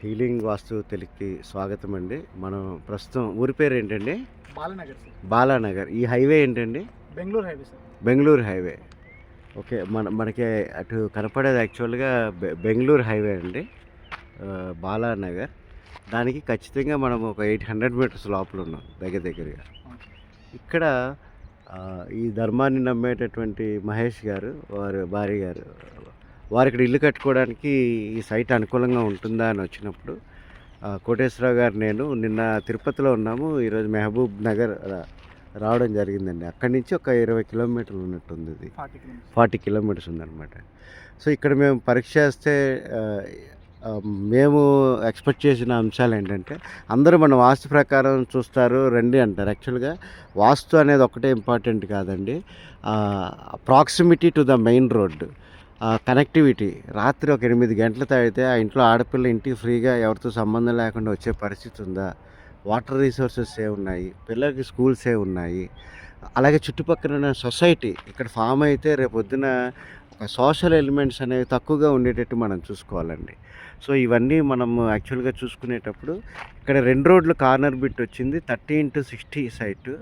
Healing వాస్తు తెలుగుకి స్వాగతం అండి. మనం ప్రస్తుతం ఊరి పేరు ఏంటండి? బాలానగర్ సార్. బాలానగర్. ఈ హైవే ఏంటండి? Bengaluru highway sir. Bengaluru highway. Okay. మనకి అటు కనపడేది యాక్చువల్గా బెంగుళూరు హైవే అండి. బాలానగర్. దానికి ఖచ్చితంగా మనం ఒక 800 మీటర్స్ లోపల ఉన్నాం దగ్గర దగ్గరగా. ఇక్కడ ఈ ధర్మాన్ని నమ్మేటటువంటి మహేష్ గారు, వారి భార్య గారు, వారు ఇక్కడ ఇల్లు కట్టుకోవడానికి ఈ సైట్ అనుకూలంగా ఉంటుందా అని వచ్చినప్పుడు కోటేశ్వరరావు గారు నేను నిన్న తిరుపతిలో ఉన్నాము. ఈరోజు మహబూబ్ నగర్ రావడం జరిగిందండి. అక్కడి నుంచి ఒక 20 కిలోమీటర్లు ఉన్నట్టుంది. ఇది 40 కిలోమీటర్స్ ఉందన్నమాట. సో ఇక్కడ మేము పరీక్ష చేస్తే మేము ఎక్స్పెక్ట్ చేసిన అంశాలు ఏంటంటే, అందరూ మన వాస్తు ప్రకారం చూస్తారు రండి అంటారు. యాక్చువల్గా వాస్తు అనేది ఒకటే ఇంపార్టెంట్ కాదండి. Proximity to the main road, connectivity. రాత్రి ఒక 8 గంటలు తాగితే ఆ ఇంట్లో ఆడపిల్ల ఇంటికి ఫ్రీగా ఎవరితో సంబంధం లేకుండా వచ్చే పరిస్థితి ఉందా? వాటర్ రిసోర్సెస్ ఉన్నాయి, పిల్లలకి స్కూల్స్ ఉన్నాయి, అలాగే చుట్టుపక్కల ఉన్న సొసైటీ ఇక్కడ ఫామ్ అయితే రేపొద్దున ఒక సోషల్ ఎలిమెంట్స్ అనేవి తక్కువగా ఉండేటట్టు మనం చూసుకోవాలండి. సో ఇవన్నీ మనం యాక్చువల్గా చూసుకునేటప్పుడు ఇక్కడ 2 రోడ్లు కార్నర్ బిట్ వచ్చింది. 30x60 site.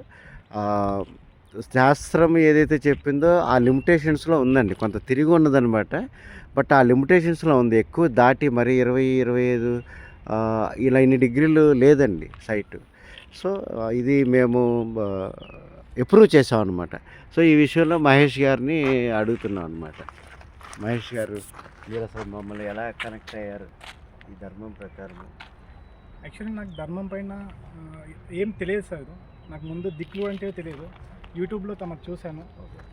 శాస్త్రం ఏదైతే చెప్పిందో ఆ లిమిటేషన్స్లో ఉందండి. కొంత తిరిగి ఉన్నదనమాట. బట్ ఆ లిమిటేషన్స్లో ఉంది. ఎక్కువ దాటి మరి 20, 25 ఇలా ఇన్ని డిగ్రీలు లేదండి సైటు. సో ఇది మేము అప్రూవ్ చేసాం అనమాట. సో ఈ విషయంలో మహేష్ గారిని అడుగుతున్నాం అనమాట. మహేష్ గారు, మీరు అసలు మమ్మల్ని ఎలా కనెక్ట్ అయ్యారు ఈ ధర్మం ప్రకారం? యాక్చువల్లీ నాకు ధర్మం పైన ఏం తెలియదు సార్. నాకు ముందు దిక్కులు అంటే తెలియదు. యూట్యూబ్లో తమరు చూశాను,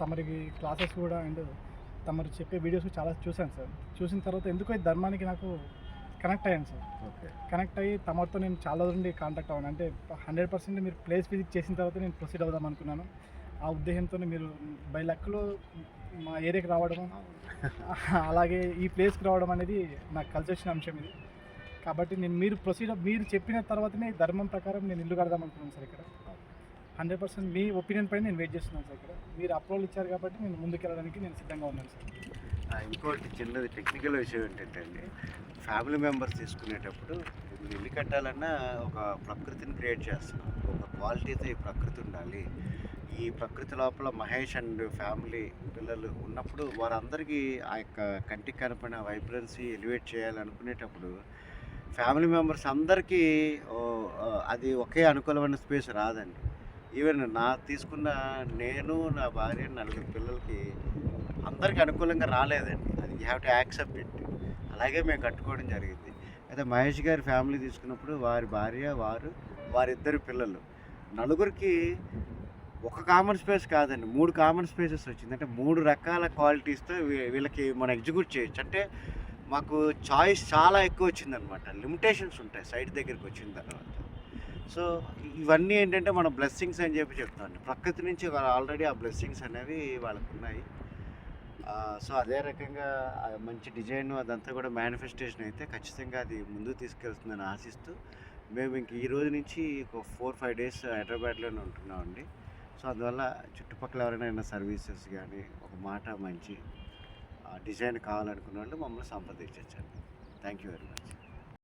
తమరికి క్లాసెస్ కూడా అండ్ తమరు చెప్పే వీడియోస్ చాలా చూశాను సార్. చూసిన తర్వాత ఎందుకో ఈ ధర్మానికి నాకు కనెక్ట్ అయ్యాను సార్. ఓకే. కనెక్ట్ అయ్యి తమరితో నేను చాలా రోజుల నుండి కాంటాక్ట్ అవ్వను. అంటే 100% మీరు ప్లేస్ విజిట్ చేసిన తర్వాత నేను ప్రొసీడ్ అవుదాం అనుకున్నాను. ఆ ఉద్దేశంతో మీరు బై లక్లో మా ఏరియాకి రావడం, అలాగే ఈ ప్లేస్కి రావడం అనేది నాకు కలిసి వచ్చిన అంశం ఇది. కాబట్టి నేను మీరు చెప్పిన తర్వాతనే ధర్మం ప్రకారం నేను ఇల్లు కడదాం అనుకున్నాను సార్. ఇక్కడ 100% మీ ఒపీనియన్ పైన నేను వెయిట్ చేస్తున్నాను సార్. ఇక్కడ మీరు అప్రూవల్ ఇచ్చారు కాబట్టి నేను ముందుకెళ్ళడానికి నేను సిద్ధంగా ఉన్నాను సార్. ఇంకోటి చిన్నది టెక్నికల్ విషయం ఏంటంటే, ఫ్యామిలీ మెంబర్స్ తీసుకునేటప్పుడు మీరు ఇల్లు కట్టాలన్నా ఒక ప్రకృతిని క్రియేట్ చేస్తున్నాం. ఒక క్వాలిటీతో ఈ ప్రకృతి ఉండాలి. ఈ ప్రకృతి లోపల మహేష్ అండ్ ఫ్యామిలీ పిల్లలు ఉన్నప్పుడు వారందరికీ ఆ యొక్క కంటికి కనపడిన వైబ్రెన్సీ ఎలివేట్ చేయాలనుకునేటప్పుడు ఫ్యామిలీ మెంబర్స్ అందరికీ అది ఒకే అనుకూలమైన స్పేస్ రాదండి. ఈవెన్ తీసుకున్న నేను, నా భార్య, 4 పిల్లలకి అందరికీ అనుకూలంగా రాలేదండి. అది you have to accept it. అలాగే మేము కట్టుకోవడం జరిగింది. అయితే మహేష్ గారి ఫ్యామిలీ తీసుకున్నప్పుడు వారి భార్య, వారిద్దరు పిల్లలు, నలుగురికి ఒక కామన్ స్పేస్ కాదండి, 3 కామన్ స్పేసెస్ వచ్చింది. అంటే 3 రకాల క్వాలిటీస్తో వీళ్ళకి మనం ఎగ్జిక్యూట్ చేయొచ్చు. అంటే మాకు చాయిస్ చాలా ఎక్కువ వచ్చిందనమాట. లిమిటేషన్స్ ఉంటాయి సైట్ దగ్గరికి వచ్చిన తర్వాత. సో ఇవన్నీ ఏంటంటే మన బ్లెస్సింగ్స్ అని చెప్తామండి. ప్రకృతి నుంచి ఆల్రెడీ ఆ బ్లెస్సింగ్స్ అనేవి వాళ్ళకు ఉన్నాయి. సో అదే రకంగా మంచి డిజైన్ అదంతా కూడా మేనిఫెస్టేషన్ అయితే ఖచ్చితంగా అది ముందుకు తీసుకెళ్తుందని ఆశిస్తూ మేము ఇంక ఈ రోజు నుంచి ఒక 4-5 డేస్ హైదరాబాద్లోనే ఉంటున్నామండి. సో అందువల్ల చుట్టుపక్కల ఎవరైనా సర్వీసెస్ కానీ ఒక మాట మంచి డిజైన్ కావాలనుకున్న వాళ్ళు మమ్మల్ని సంప్రదించండి. Thank you very much.